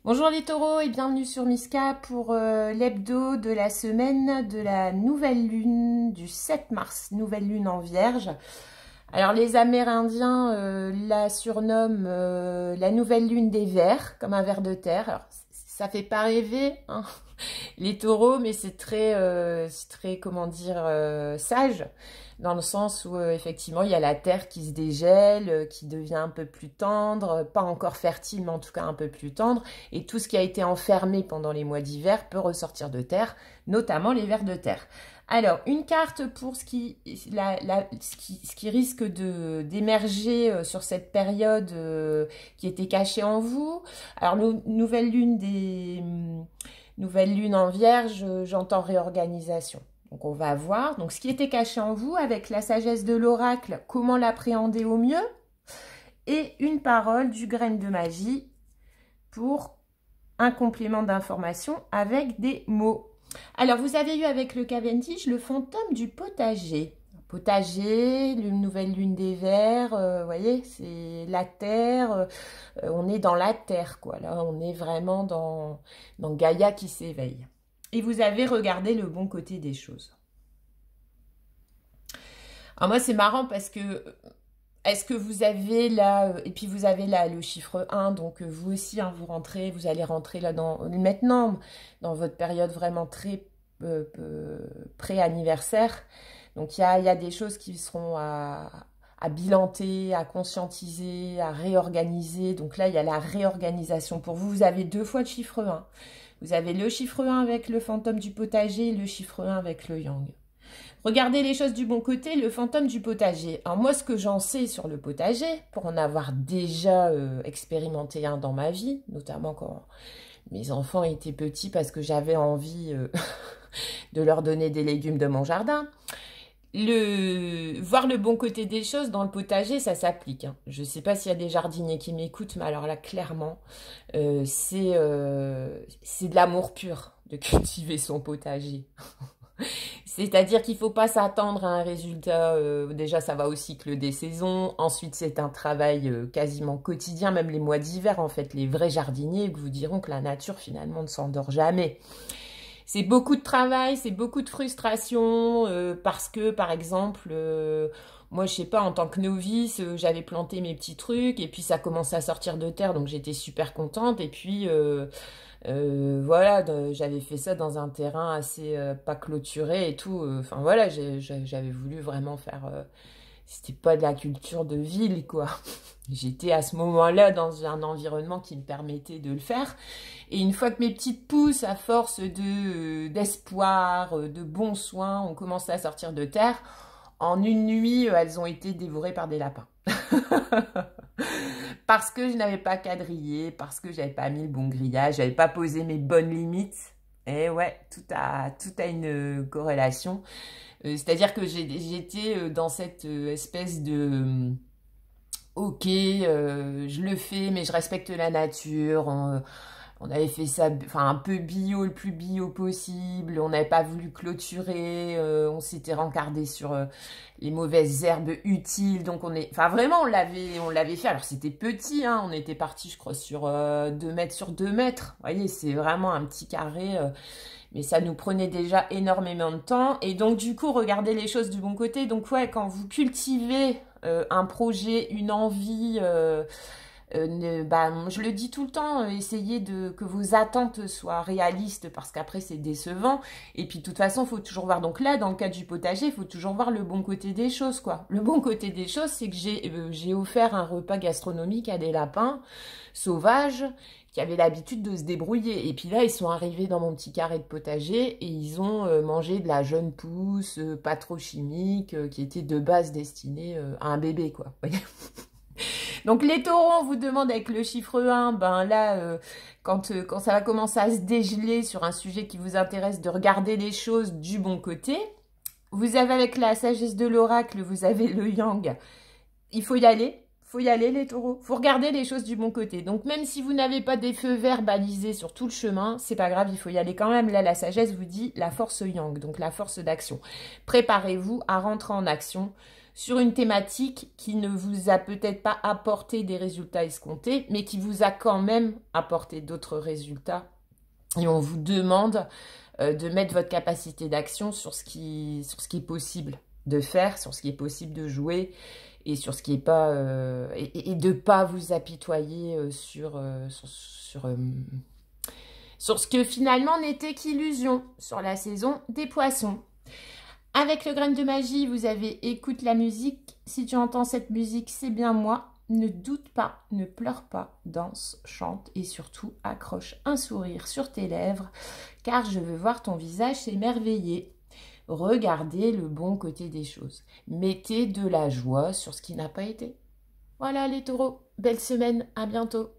Bonjour les taureaux et bienvenue sur Miska pour l'hebdo de la semaine de la nouvelle lune du 7 mars, nouvelle lune en Vierge. Alors les Amérindiens la surnomment la nouvelle lune des vers, comme un ver de terre. Alors, ça fait pas rêver hein, les taureaux, mais c'est très, comment dire, sage. Dans le sens où, effectivement, il y a la terre qui se dégèle, qui devient un peu plus tendre, pas encore fertile, mais en tout cas un peu plus tendre. Et tout ce qui a été enfermé pendant les mois d'hiver peut ressortir de terre, notamment les vers de terre. Alors, une carte pour ce qui risque d'émerger sur cette période qui était cachée en vous. Alors, nouvelle lune en Vierge, j'entends réorganisation. Donc, on va voir. Donc, ce qui était caché en vous, avec la sagesse de l'oracle, comment l'appréhender au mieux. Et une parole du grain de magie pour un complément d'information avec des mots. Alors, vous avez eu avec le Cavendish le fantôme du potager. Potager, une nouvelle lune des vers, vous voyez, c'est la terre. On est dans la terre, quoi. Là, on est vraiment dans Gaïa qui s'éveille. Et vous avez regardé le bon côté des choses. Alors moi, c'est marrant parce que, est-ce que vous avez là, et puis vous avez là le chiffre 1, donc vous aussi, hein, vous allez rentrer là maintenant, dans votre période vraiment très pré-anniversaire. Donc il y a des choses qui seront à bilanter, à conscientiser, à réorganiser. Donc là, il y a la réorganisation pour vous. Vous avez deux fois le chiffre 1. Vous avez le chiffre 1 avec le fantôme du potager et le chiffre 1 avec le yang. Regardez les choses du bon côté, le fantôme du potager. Alors moi, ce que j'en sais sur le potager, pour en avoir déjà expérimenté un dans ma vie, notamment quand mes enfants étaient petits parce que j'avais envie de leur donner des légumes de mon jardin. Voir le bon côté des choses dans le potager, ça s'applique. Hein. Je ne sais pas s'il y a des jardiniers qui m'écoutent, mais alors là, clairement, c'est de l'amour pur de cultiver son potager. C'est-à-dire qu'il ne faut pas s'attendre à un résultat. Déjà, ça va au cycle des saisons. Ensuite, c'est un travail quasiment quotidien, même les mois d'hiver, en fait. Les vrais jardiniers vous diront que la nature, finalement, ne s'endort jamais. C'est beaucoup de travail, c'est beaucoup de frustration parce que, par exemple, moi, je sais pas, en tant que novice, j'avais planté mes petits trucs et puis ça commençait à sortir de terre, donc j'étais super contente. Et puis, voilà, j'avais fait ça dans un terrain assez pas clôturé et tout. Enfin, voilà, j'avais voulu vraiment faire... C'était pas de la culture de ville, quoi. J'étais à ce moment-là dans un environnement qui me permettait de le faire. Et une fois que mes petites pousses, à force d'espoir, de bons soins, ont commencé à sortir de terre, en une nuit, elles ont été dévorées par des lapins. Parce que je n'avais pas quadrillé, parce que j'avais pas mis le bon grillage, j'avais pas posé mes bonnes limites. Et ouais, tout a une corrélation. C'est-à-dire que j'étais dans cette espèce de... Ok, je le fais, mais je respecte la nature. On avait fait ça, enfin un peu bio, le plus bio possible. On n'avait pas voulu clôturer. On s'était rencardé sur les mauvaises herbes utiles. Donc enfin vraiment, on l'avait fait. Alors c'était petit, hein. On était parti, je crois, sur 2 mètres sur 2 mètres. Vous voyez, c'est vraiment un petit carré. Mais ça nous prenait déjà énormément de temps. Et donc, du coup, regardez les choses du bon côté. Donc, ouais, quand vous cultivez un projet, une envie, je le dis tout le temps, essayez que vos attentes soient réalistes parce qu'après, c'est décevant. Et puis, de toute façon, il faut toujours voir. Donc là, dans le cas du potager, il faut toujours voir le bon côté des choses, quoi. Le bon côté des choses, c'est que j'ai offert un repas gastronomique à des lapins sauvages qui avaient l'habitude de se débrouiller. Et puis là, ils sont arrivés dans mon petit carré de potager et ils ont mangé de la jeune pousse, pas trop chimique, qui était de base destinée à un bébé, quoi. Donc les taureaux, on vous demande avec le chiffre 1, ben là, quand ça va commencer à se dégeler sur un sujet qui vous intéresse, de regarder les choses du bon côté. Vous avez avec la sagesse de l'oracle, vous avez le yang. Il faut y aller. Faut y aller les taureaux, faut regarder les choses du bon côté. Donc même si vous n'avez pas des feux verts balisés sur tout le chemin, c'est pas grave, il faut y aller quand même. Là, la sagesse vous dit la force yang, donc la force d'action. Préparez-vous à rentrer en action sur une thématique qui ne vous a peut-être pas apporté des résultats escomptés, mais qui vous a quand même apporté d'autres résultats. Et on vous demande de mettre votre capacité d'action sur ce qui est possible de faire, sur ce qui est possible de jouer, et sur ce qui est pas et de pas vous apitoyer sur ce que finalement n'était qu'illusion sur la saison des poissons. Avec le grain de magie, vous avez écoute la musique. Si tu entends cette musique, c'est bien moi. Ne doute pas, ne pleure pas, danse, chante et surtout accroche un sourire sur tes lèvres car je veux voir ton visage s'émerveiller. Regardez le bon côté des choses. Mettez de la joie sur ce qui n'a pas été. Voilà les taureaux, belle semaine, à bientôt.